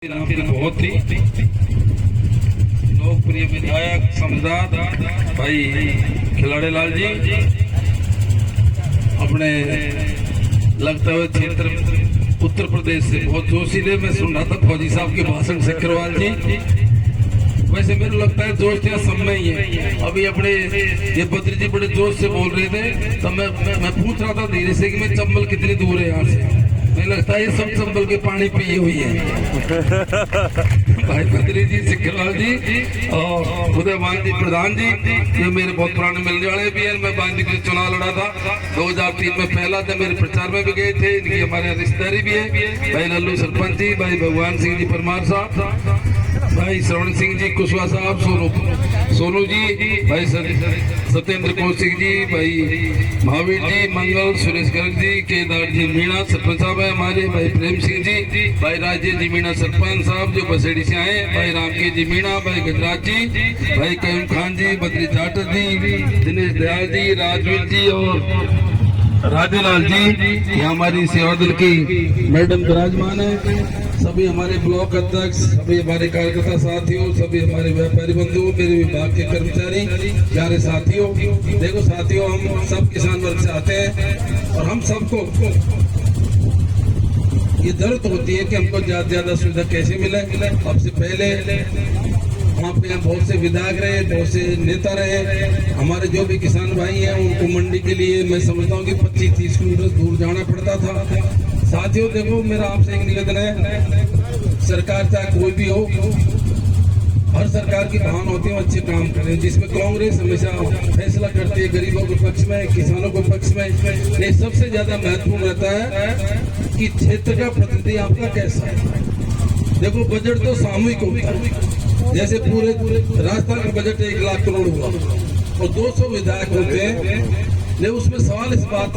बहुत ही लोकप्रिय विधायक समझदार भाई खिलाड़ी लाल जी अपने लगता हुए क्षेत्र उत्तर प्रदेश से बहुत जोशीले में सुन रहा था फौजी साहब के भाषण सिकरवाल जी। वैसे मेरे लगता है जोश यहाँ सब में ही है। अभी अपने ये बद्री जी बड़े जोश से बोल रहे थे तो मैं पूछ रहा था धीरे से कि मैं चंबल कितनी दूर है यहाँ से। मुझे लगता है ये सब चंबल के पानी पिए हुई है। भाई बद्री जी सिकरवाल जी और उदयमान जी प्रधान जी ये मेरे बहुत पुराने मिलने वाले भी हैं। मैं बांदी के चुनाव लड़ा था 2003 में पहला था, मेरे प्रचार में भी गए थे। इनकी हमारे रिश्तेदारी भी है। भाई लल्लू सरपंच जी, भाई भगवान सिंह जी परमार साहब, भाई श्रवण सिंह जी कुशवाहा साहब, सोनू जी, भाई सत्येंद्र कौशिक जी, भाई महावीर जी, मंगल, सुरेश गर्ग जी, केदार जी मीणा सरपंच साहब है हमारे, भाई प्रेम सिंह जी, भाई राजेश जी मीणा सरपंच साहब जो बसेड़ी से आए, भाई रामके जी मीणा, भाई गजराज जी, भाई कयूम खान जी, बद्री जाटव जी, दिनेश दयाल जी, राजवीर जी और राजेलाल जी, ये हमारी सेवा दल की मैडम विराजमान है। सभी हमारे ब्लॉक अध्यक्ष, सभी हमारे कार्यकर्ता साथियों, सभी हमारे व्यापारी बंधु, मेरे विभाग के कर्मचारी, प्यारे साथियों। देखो साथियों, हम सब किसान वर्ग से आते हैं और हम सबको ये जरूरत होती है कि हमको ज्यादा से ज्यादा सुविधा कैसे मिले। अब से पहले आपके यहाँ बहुत से विधायक रहे, बहुत से नेता रहे। हमारे जो भी किसान भाई हैं उनको मंडी के लिए मैं समझता हूँ कि 25-30 किलोमीटर दूर जाना पड़ता था। साथियों देखो, मेरा आपसे एक निवेदन है, सरकार चाहे कोई भी हो, हर सरकार की भावना होती है अच्छे काम करें। जिसमें कांग्रेस हमेशा फैसला करती है गरीबों के पक्ष में, किसानों के पक्ष में, ये सबसे ज्यादा महत्वपूर्ण रहता है कि क्षेत्र का प्रतिनिधि आपका कैसा है। देखो बजट तो सामूहिक होता है, जैसे पूरे राजस्थान का बजट 1 लाख करोड़ हुआ और 200 विधायक होते हैं। लेकिन उसमें सवाल इस बात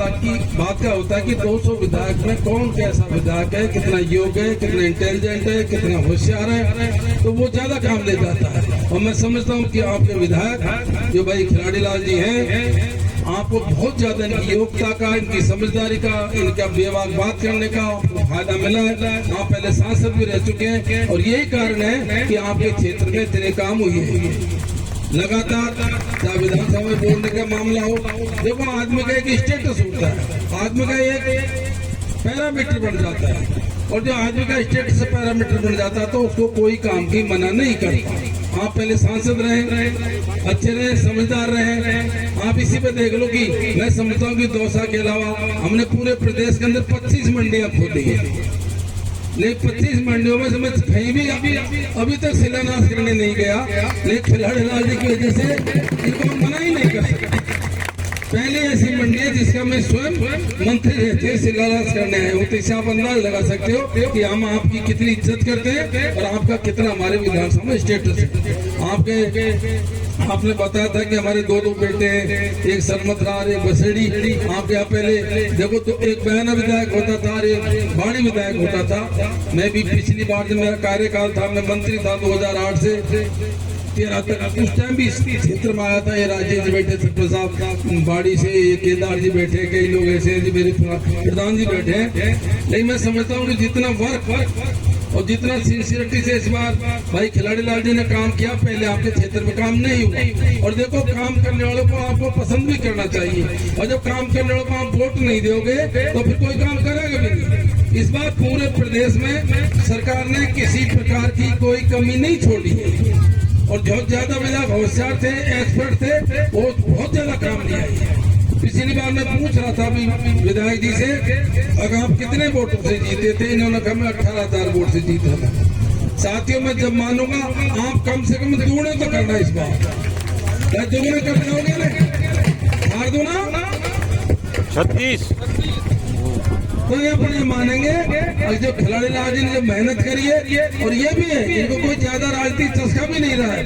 का होता है कि 200 विधायक में कौन कैसा विधायक है, कितना योग्य है, कितना इंटेलिजेंट है, कितना होशियार है, तो वो ज्यादा काम ले जाता है। और मैं समझता हूँ कि आपके विधायक जो भाई खिलाड़ी लाल जी हैं, आपको बहुत ज्यादा इनकी योग्यता का, इनकी समझदारी का, इनका बेबाक बात करने का फायदा मिला है। आप पहले सांसद भी रह चुके हैं और यही कारण है कि आपके क्षेत्र में इतने काम हुए हैं लगातार। चाहे विधानसभा में बोलने का मामला हो, देखो आदमी का एक स्टेटस होता है, आदमी का एक पैरामीटर बन जाता है और जो आदमी का स्टेटस पैरामीटर बन जाता है तो उसको कोई काम की मना नहीं करता। आप पहले सांसद रहे, अच्छे रहे, समझदार रहे। आप इसी पे देख लो कि मैं समझता हूँ कि दौसा के अलावा हमने पूरे प्रदेश के अंदर 25 मंडियां खोली है, लेकिन 25 मंडियों में से मैं कहीं भी अभी तक शिलान्यास करने नहीं गया। लेकिन खिलाड़ी लाल जी की वजह से इनको हम मना ही नहीं कर सकते। पहले ऐसी मंडी है जिसका मैं स्वयं मंत्री रहते शिलान्यास करने आए हूँ, तो इससे आप अंदाज लगा सकते हो कि हम आपकी कितनी इज्जत करते हैं और आपका कितना हमारे विधानसभा में स्टेटस है। आपने बताया था कि हमारे 2 बेटे हैं, एक सरमतरार, एक बसेड़ी। आपके यहाँ पहले देखो तो एक बहना विधायक होता था, एक बाणी विधायक होता था। मैं भी पिछली बार जब मेरा कार्यकाल था, मैं मंत्री था 2008 से 13 तक, उस टाइम भी इस क्षेत्र में आया था। ये राजेश जी बैठे, सरपंच साहब बाड़ी से, ये केदार जी बैठे, कई लोग ऐसे हैं, मेरे प्रधान जी बैठे हैं। लेकिन मैं समझता हूँ कि जितना वर्क और जितना सिंसियरिटी से इस बार भाई खिलाड़ी लाल जी ने काम किया, पहले आपके क्षेत्र में काम नहीं हुआ। और देखो काम करने वालों को आपको पसंद भी करना चाहिए, और जब काम करने वालों को आप वोट नहीं दोगे तो फिर कोई काम करेगा भी नहीं। इस बार पूरे प्रदेश में सरकार ने किसी प्रकार की कोई कमी नहीं छोड़ी है और बहुत ज्यादा विधायक होशियार थे, एक्सपर्ट थे, वो बहुत ज्यादा काम लिया है। पिछली बार मैं पूछ रहा था विधायक जी से, अगर आप कितने वोटों से जीते थे, इन्होंने कहा मैं 18,000 वोट से जीता था। साथियों मैं जब मानूंगा आप कम से कम दुगने तो करना इस बार, क्या दुगने कर पाओगे ना, हार दो ना 36 तो ये अपने मानेंगे। और जो खिलाड़ी लाल जी ने जब मेहनत करी है, और ये भी है इनको कोई ज्यादा राजनीतिक चस्का भी नहीं रहा है,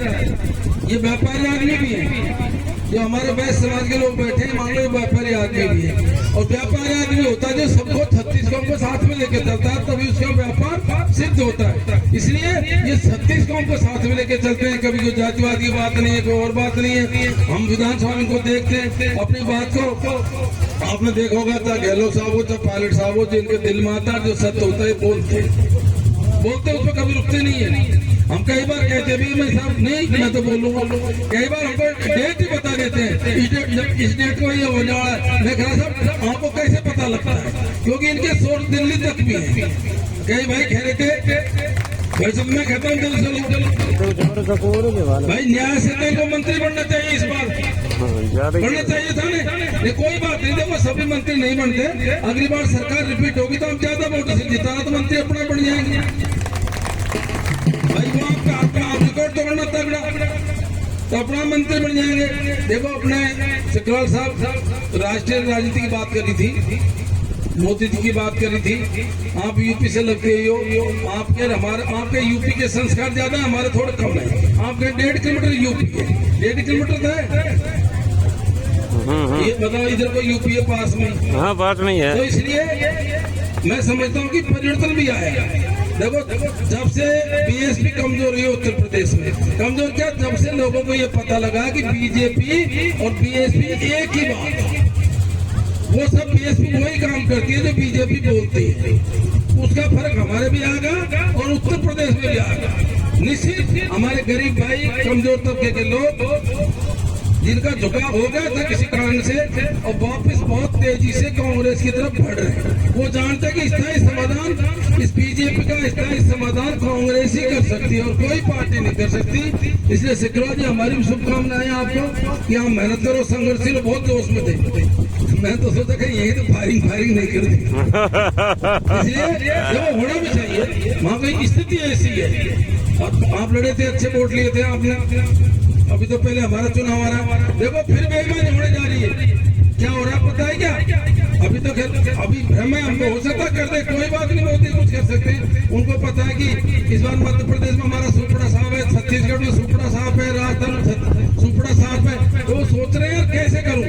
ये व्यापारी आदमी भी है। जो हमारे वैश्य समाज के लोग बैठे हैं, मान लो व्यापारी आदमी भी है, और व्यापारी आदमी होता है जो सबको 36 कौम को साथ में लेके चलता है, तभी उसका व्यापार सिद्ध होता है। इसलिए ये 36 कौम को साथ में लेके चलते हैं, कभी कोई जातिवाद की बात नहीं है, कोई और बात नहीं है। हम विधानसभा में इनको देखते हैं, अपनी बात को आपने देखा होगा, चाहे गहलोत साहब हो, चाहे पायलट साहब हो, जिनके दिल में आता है जो सत्य होता है बोलते हैं। बोलते उस पर कभी रुकते नहीं है। हम कई बार कहते भी मैं साहब नहीं, मैं तो बोलूंगा। कई बार हमको डेट ही बता देते हैं, इस डेट को ये होने वाला है। मैं कहा साहब आपको कैसे पता लगता है, क्योंकि इनके सोर्स दिल्ली तक भी है। कई भाई कह रहे थे भाई जब मैं कहता हूँ भाई न्याय सेना को मंत्री बनना चाहिए, इस बार बनना चाहिए था ना। ये कोई बात नहीं, देखो सभी मंत्री नहीं बनते। अगली बार सरकार रिपीट होगी तो हम ज्यादा वोटों से जिताना तो मंत्री अपना बन जाएंगे भाई। वो आपका रिकॉर्ड तो बनना तगड़ा, तो अपना मंत्री बन जाएंगे। देखो अपने सिकराल साहब राष्ट्रीय राजनीति की बात करी थी, मोदी जी की बात करी थी। आप यूपी से लगते हो, आपके यूपी के संस्कार ज्यादा, हमारे थोड़े कम है। आपके 1.5 किलोमीटर यूपी है, 1.5 किलोमीटर है। ये बताओ इधर को यूपी है पास में? हाँ पास में है। तो इसलिए मैं समझता हूँ कि परिवर्तन भी आएगा। देखो जब से बीएसपी कमजोर हुई उत्तर प्रदेश में, कमजोर क्या, जब से लोगों को ये पता लगा कि बीजेपी और बीएसपी एक ही बात है। वो सब बीएसपी वही काम करती है जो बीजेपी बोलती है। उसका फर्क हमारे भी आएगा और उत्तर प्रदेश में भी आएगा निश्चित। हमारे गरीब भाई, कमजोर तबके के लोग जिनका झुकाव हो गया था किसी कारण से, और वापस बहुत तेजी से कांग्रेस की तरफ बढ़ रहे हैं। वो जानते हैं कि स्थायी समाधान इस बीजेपी का स्थायी समाधान कांग्रेस ही कर सकती है और कोई पार्टी नहीं कर सकती। इसलिए सिकरवा जी हमारी भी शुभकामनाएं आपको कि आप मेहनत करो, संघर्षशील, बहुत जोश में थे। मैं तो सोचा कि यही तो फायरिंग नहीं कर दी। इसलिए वो होना भी चाहिए, वहाँ की स्थिति ऐसी है। आप लड़े थे, अच्छे वोट लिए थे आपने। अभी तो पहले हमारा चुनाव आ रहा है, देखो फिर बेईमानी होने जा रही है। क्या हो रहा है पता है क्या? अभी तो अभी भ्रम है, हमको हो सकता कर दे, कोई बात नहीं, मोदी कुछ कर सकते हैं। उनको पता है कि इस बार मध्य प्रदेश में हमारा सुपड़ा साहब है, छत्तीसगढ़ में सुपड़ा साहब है, राजस्थान में सुपड़ा साहब है। तो वो सोच रहे हैं कैसे करूं,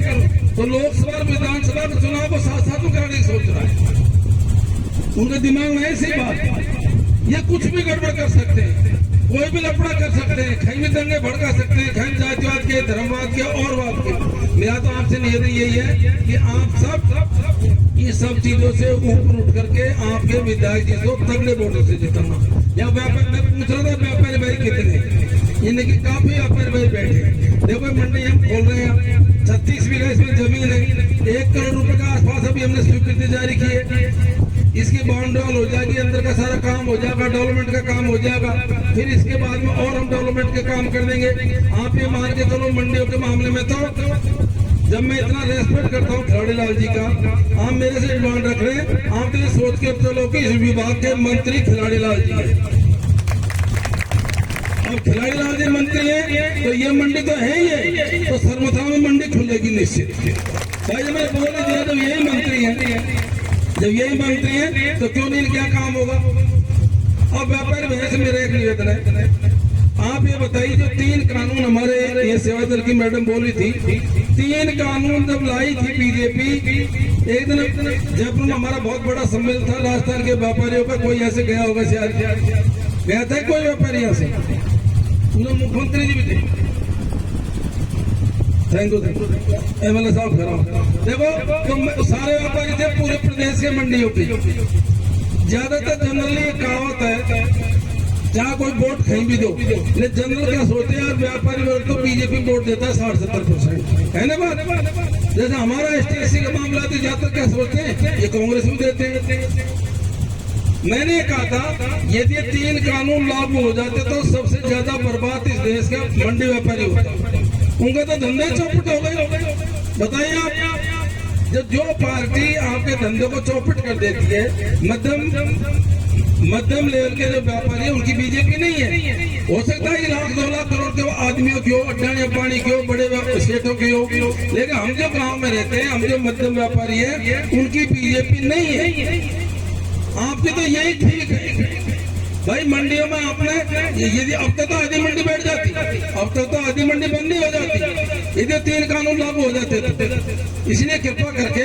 तो लोकसभा विधानसभा के चुनाव को साथ साथ कराने की सोच रहा है। उनके दिमाग में ऐसी बात, ये कुछ भी गड़बड़ कर सकते हैं, कोई भी लफड़ा कर सकते हैं, कहीं भी दंगे भड़का सकते हैं, कहीं जातिवाद के, धर्मवाद के और बात के। मेरा तो आपसे निवेदन यही है कि आप सब ये सब चीजों से ऊपर उठ करके आपके विधायक जी को तगड़े वोटों से जिताना। या व्यापार में पूछ रहा था व्यापारी भाई कितने, इनकी काफी व्यापारी भाई बैठे। देखो मंडी हम खोल रहे हैं, 36 बीघा इसमें जमीन है, 1 करोड़ रुपए का आसपास अभी हमने स्वीकृति जारी की है। इसकी बाउंड्री वॉल हो जाएगी, अंदर का सारा काम हो जाएगा, डेवलपमेंट का काम हो जाएगा। फिर इसके बाद में और हम डेवलपमेंट के काम कर देंगे। आप ये मान के चलो मंडियों के मामले में तो जब मैं इतना रेस्पेक्ट करता हूँ खिलाड़ी लाल जी का, आप मेरे से डिमांड रख रहे हैं, आप तो ये सोच के चलो कि इस विभाग के मंत्री खिलाड़ी लाल जी है। अब खिलाड़ी लाल जी मंत्री है तो ये मंडी तो है ही है, तो सरमथा में मंडी खुलेगी निश्चित। भाई मैं बोल रही थी जब यही मंत्री है, जब यही मंत्री है तो क्यों नहीं, क्या काम होगा। अब व्यापारी भैया से मेरा एक निवेदन है, आप ये बताइए जो 3 कानून हमारे ये सेवा दल की मैडम बोली थी, 3 कानून जब लाई थी बीजेपी, एक दिन जयपुर में हमारा बहुत बड़ा सम्मेलन था राजस्थान के व्यापारियों का, कोई ऐसे गया होगा, शहर गया था कोई व्यापारी यहाँ से, मुख्यमंत्री जी भी थे। थैंक यू एमएलए साहब खड़ा। देखो तो सारे व्यापारी थे पूरे प्रदेश के मंडियों पे। ज्यादातर जनरली कहावत है, जहाँ कोई वोट कहीं भी दो, लेकिन जनरल क्या सोचते हैं, व्यापारी वर्ग को बीजेपी वोट देता है 60-70%, है ना बात। जैसे हमारा एसटी का मामला तो ज्यादातर क्या सोचते हैं, ये कांग्रेस भी देते हैं। मैंने कहा था यदि 3 कानून लागू हो जाते तो सबसे ज्यादा बर्बाद इस देश का मंडी व्यापारी होता, उनका तो धंधे चौपट हो गए। बताइए आप, जो पार्टी आपके धंधे को चौपट कर देती है, मध्यम लेवल के जो व्यापारी है उनकी बीजेपी नहीं है। हो सकता है 1-2 लाख करोड़ के आदमियों की हो, अड्डानी अंबानी की हो, बड़े सेठों की हो, लेकिन हम जो गांव में रहते हैं, हम जो मध्यम व्यापारी है, उनकी बीजेपी नहीं है। आपकी तो यही ठीक है भाई। मंडियों में आपने यदि अब तक तो आधी मंडी बैठ जाती, अब तक तो आधी मंडी बंद नहीं हो जाती यदि 3 कानून लागू हो जाते। इसलिए कृपा करके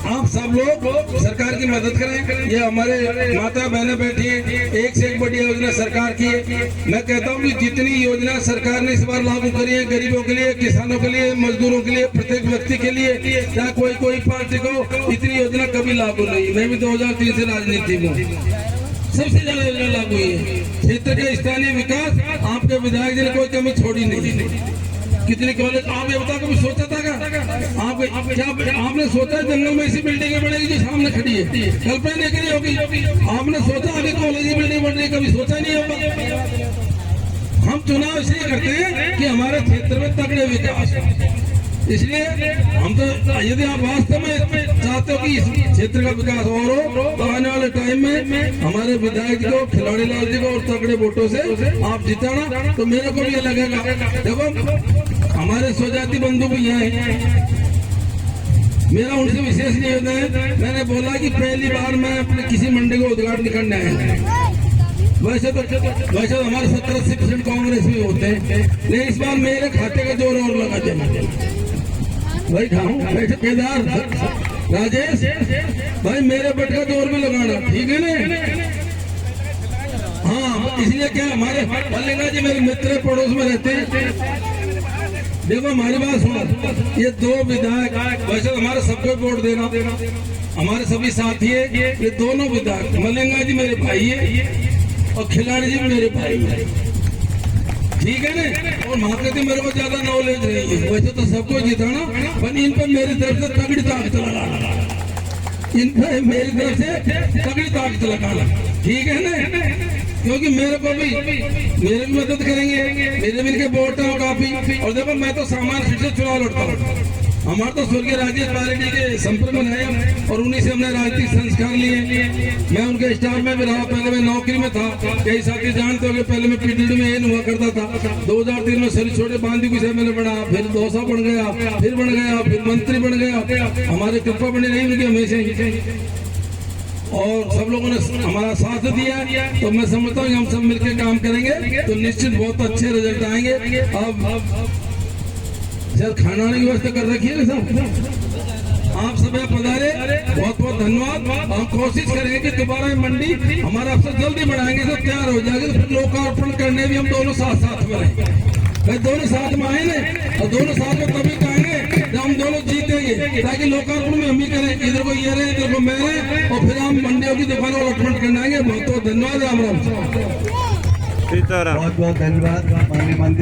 आप सब लोग सरकार की मदद करें। ये हमारे माता बहनें बैठी हैं, एक से एक बड़ी योजना सरकार की है। मैं कहता हूँ कि जितनी योजना सरकार ने इस बार लागू करी है, गरीबों के लिए, किसानों के लिए, मजदूरों के लिए, प्रत्येक व्यक्ति के लिए, चाहे कोई पार्टी को इतनी योजना कभी लागू नहीं। मैं भी 2003 से राजनीति में, सबसे ज्यादा योजना लागू हुई है। क्षेत्र के स्थानीय विकास आपके विधायक जी ने कोई कमी छोड़ी नहीं। कितने कॉलेज आप ये बताओ, कभी सोचा था क्या आपने सोचा जंगल में ऐसी बिल्डिंगें बनेगी जो सामने खड़ी है? कल्पना नहीं करी होगी। आपने सोचा आगे कॉलेज की बिल्डिंग बन रही है, कभी सोचा नहीं होगा। हम चुनाव इसलिए करते हैं कि हमारे क्षेत्र में तगड़े विकास, इसलिए हम तो, यदि आप वास्तव में चाहते हो कि इस क्षेत्र का विकास और हो तो आने वाले टाइम में हमारे विधायक जी को, खिलाड़ी लाल जी को और तगड़े वोटों से आप जिताना, तो मेरे को भी ये लगेगा। देखो हमारे स्वजाति बंधु भी यहाँ हैं, मेरा उनसे विशेष निवेदन है। मैंने बोला कि पहली बार मैं अपने किसी मंडी को उद्घाटन करने आया। वैसे तो हमारे 70-80% कांग्रेस में होते हैं, लेकिन इस बार मेरे खाते का जोर और लगा देना भाई। खाऊं बैठे केदार राजेश भाई, मेरे बट का जोर भी लगाना, ठीक है ना? हाँ, इसलिए क्या हमारे मल्लिका जी मेरे मित्र पड़ोस में रहते हैं। देखो हमारी बात सुनो, ये दो विधायक, वैसे हमारे सबको वोट देना, हमारे सभी साथी है। ये दोनों विधायक, मल्लिका जी मेरे भाई है और खिलाड़ी जी मेरे भाई है, ठीक है ना? और मार्केटिंग मेरे को ज्यादा नॉलेज नहीं है, वैसे तो सबको जिताना, पर इन पर मेरी तरफ से तगड़ी ताकत लगाना, इन पर मेरी तरफ से तगड़ी ताकत लगाना, ठीक है ना? क्योंकि मेरे को भी मदद करेंगे, मेरे भी इनके वोट है काफी। और देखो मैं तो सामान्य सीट से चुनाव लड़ता हूँ। हमारे तो स्वर्गीय राजेश पारेडी के संपर्क में रहे और उन्हीं से हमने राजनीतिक संस्कार लिए। मैं उनके स्टाफ में भी रहा, पहले मैं नौकरी में था। कई साथी जानते हो कि पहले मैं पीडीडी में एन हुआ करता था। 2003 में सरी छोटे बांधी की मैंने बढ़ा, फिर दौसा बन गया, फिर मंत्री बन गया। हमारे कृपा बनी रही उनकी हमेशा, और सब लोगों ने हमारा साथ दिया। तो मैं समझता हूँ हम सब मिलकर काम करेंगे तो निश्चित बहुत अच्छे रिजल्ट आएंगे। अब सर खाना की व्यवस्था कर रखी है सब, आप सब पधारे, बहुत बहुत धन्यवाद। हम कोशिश करेंगे कि दोबारा मंडी हमारा अफसर जल्दी बढ़ाएंगे, सब तैयार हो जाएगी, तो फिर लोकार्पण करने भी हम दोनों साथ में रहेंगे। भाई दोनों साथ में आए ना, और दोनों साथ में तभी कहेंगे जब हम दोनों जीतेंगे, ताकि लोकार्पण में हम ही करें, इधर को ये रहे, इधर को मैं रहे, और फिर हम मंडियों की दुकानों को अर्पण करने आएंगे। बहुत बहुत धन्यवाद। राम राम। बहुत बहुत धन्यवाद माननीय मंत्री।